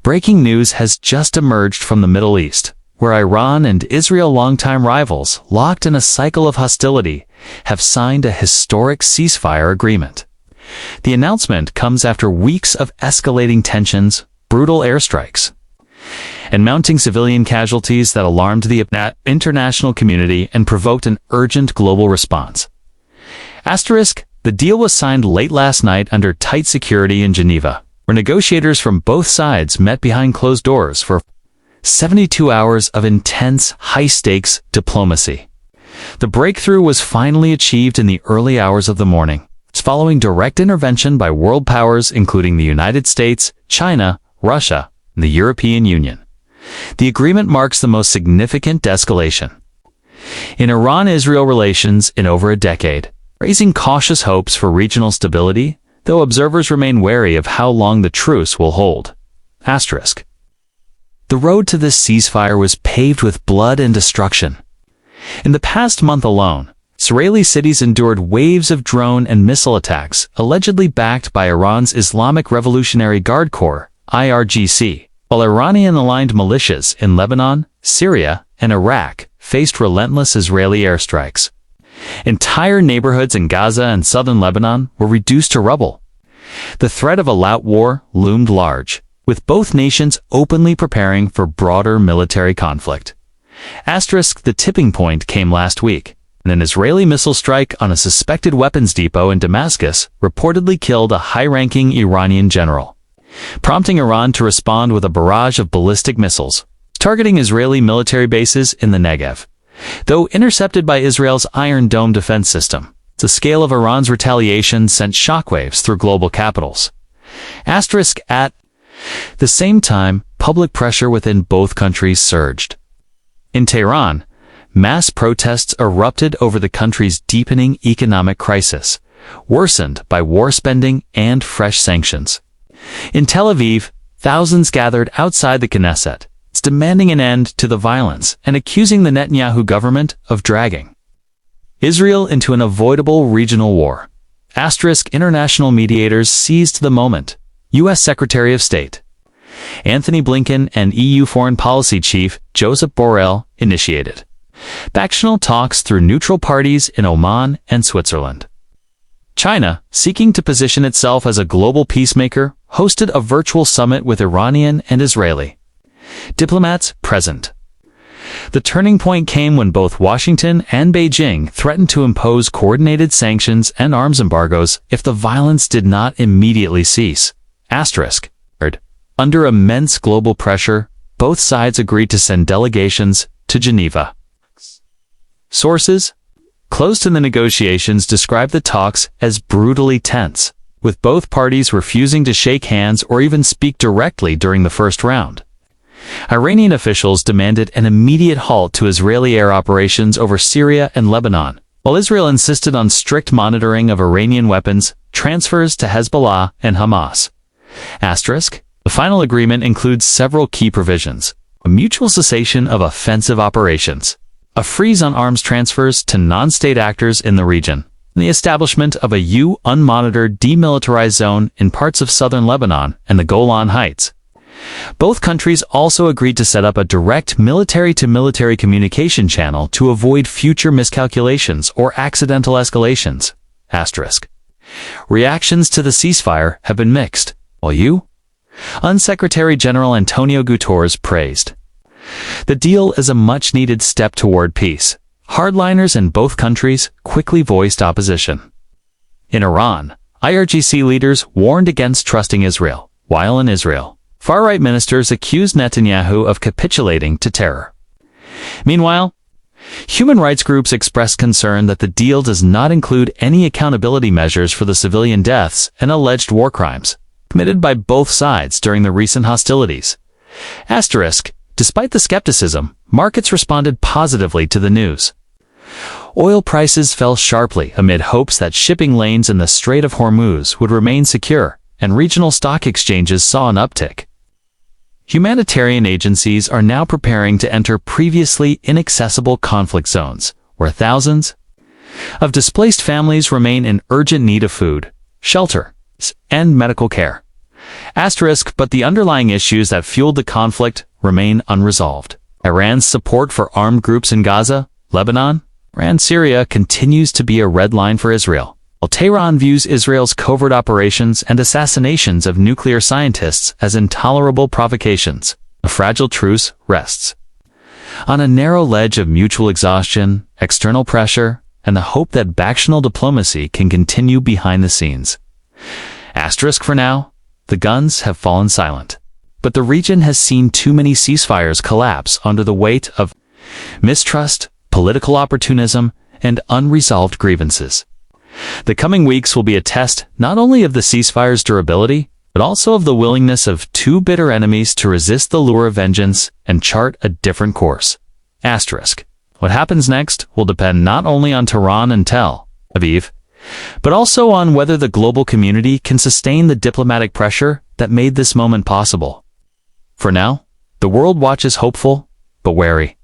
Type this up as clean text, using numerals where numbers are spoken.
Breaking news has just emerged from the Middle East, where Iran and Israel, longtime rivals, locked in a cycle of hostility, have signed a historic ceasefire agreement. The announcement comes after weeks of escalating tensions, brutal airstrikes, and mounting civilian casualties that alarmed the international community and provoked an urgent global response. The deal was signed late last night under tight security in Geneva, where negotiators from both sides met behind closed doors for 72 hours of intense, high-stakes diplomacy. The breakthrough was finally achieved in the early hours of the morning, following direct intervention by world powers including the United States, China, Russia, and the European Union. The agreement marks the most significant de-escalation in Iran-Israel relations in over a decade, raising cautious hopes for regional stability, though observers remain wary of how long the truce will hold. The road to this ceasefire was paved with blood and destruction. In the past month alone, Israeli cities endured waves of drone and missile attacks, allegedly backed by Iran's Islamic Revolutionary Guard Corps, IRGC, while Iranian-aligned militias in Lebanon, Syria, and Iraq faced relentless Israeli airstrikes. Entire neighborhoods in Gaza and southern Lebanon were reduced to rubble. The threat of a all-out war loomed large, with both nations openly preparing for broader military conflict. The tipping point came last week, when an Israeli missile strike on a suspected weapons depot in Damascus reportedly killed a high-ranking Iranian general, prompting Iran to respond with a barrage of ballistic missiles, targeting Israeli military bases in the Negev. Though intercepted by Israel's Iron Dome defense system, the scale of Iran's retaliation sent shockwaves through global capitals. At the same time, public pressure within both countries surged. In Tehran, mass protests erupted over the country's deepening economic crisis, worsened by war spending and fresh sanctions. In Tel Aviv, thousands gathered outside the Knesset, demanding an end to the violence and accusing the Netanyahu government of dragging Israel into an avoidable regional war. International mediators seized the moment. U.S. Secretary of State Anthony Blinken and EU Foreign Policy Chief Joseph Borrell initiated factional talks through neutral parties in Oman and Switzerland. China, seeking to position itself as a global peacemaker, hosted a virtual summit with Iranian and Israeli diplomats present. The turning point came when both Washington and Beijing threatened to impose coordinated sanctions and arms embargoes if the violence did not immediately cease. Under immense global pressure, both sides agreed to send delegations to Geneva. Sources close to the negotiations describe the talks as brutally tense, with both parties refusing to shake hands or even speak directly during the first round. Iranian officials demanded an immediate halt to Israeli air operations over Syria and Lebanon, while Israel insisted on strict monitoring of Iranian weapons transfers to Hezbollah and Hamas. The final agreement includes several key provisions: a mutual cessation of offensive operations, a freeze on arms transfers to non-state actors in the region, and the establishment of a unmonitored demilitarized zone in parts of southern Lebanon and the Golan Heights. Both countries also agreed to set up a direct military-to-military communication channel to avoid future miscalculations or accidental escalations. Reactions to the ceasefire have been mixed, while Secretary General Antonio Guterres praised the deal as a much-needed step toward peace. Hardliners in both countries quickly voiced opposition. In Iran, IRGC leaders warned against trusting Israel, while in Israel, far-right ministers accused Netanyahu of capitulating to terror. Meanwhile, human rights groups expressed concern that the deal does not include any accountability measures for the civilian deaths and alleged war crimes committed by both sides during the recent hostilities. Despite the skepticism, markets responded positively to the news. Oil prices fell sharply amid hopes that shipping lanes in the Strait of Hormuz would remain secure, and regional stock exchanges saw an uptick. Humanitarian agencies are now preparing to enter previously inaccessible conflict zones, where thousands of displaced families remain in urgent need of food, shelter, and medical care. But the underlying issues that fueled the conflict remain unresolved. Iran's support for armed groups in Gaza, Lebanon, and Syria continues to be a red line for Israel, while Tehran views Israel's covert operations and assassinations of nuclear scientists as intolerable provocations. A fragile truce rests on a narrow ledge of mutual exhaustion, external pressure, and the hope that factional diplomacy can continue behind the scenes. For now, the guns have fallen silent. But the region has seen too many ceasefires collapse under the weight of mistrust, political opportunism, and unresolved grievances. The coming weeks will be a test not only of the ceasefire's durability, but also of the willingness of two bitter enemies to resist the lure of vengeance and chart a different course. What happens next will depend not only on Tehran and Tel Aviv, but also on whether the global community can sustain the diplomatic pressure that made this moment possible. For now, the world watches hopeful, but wary.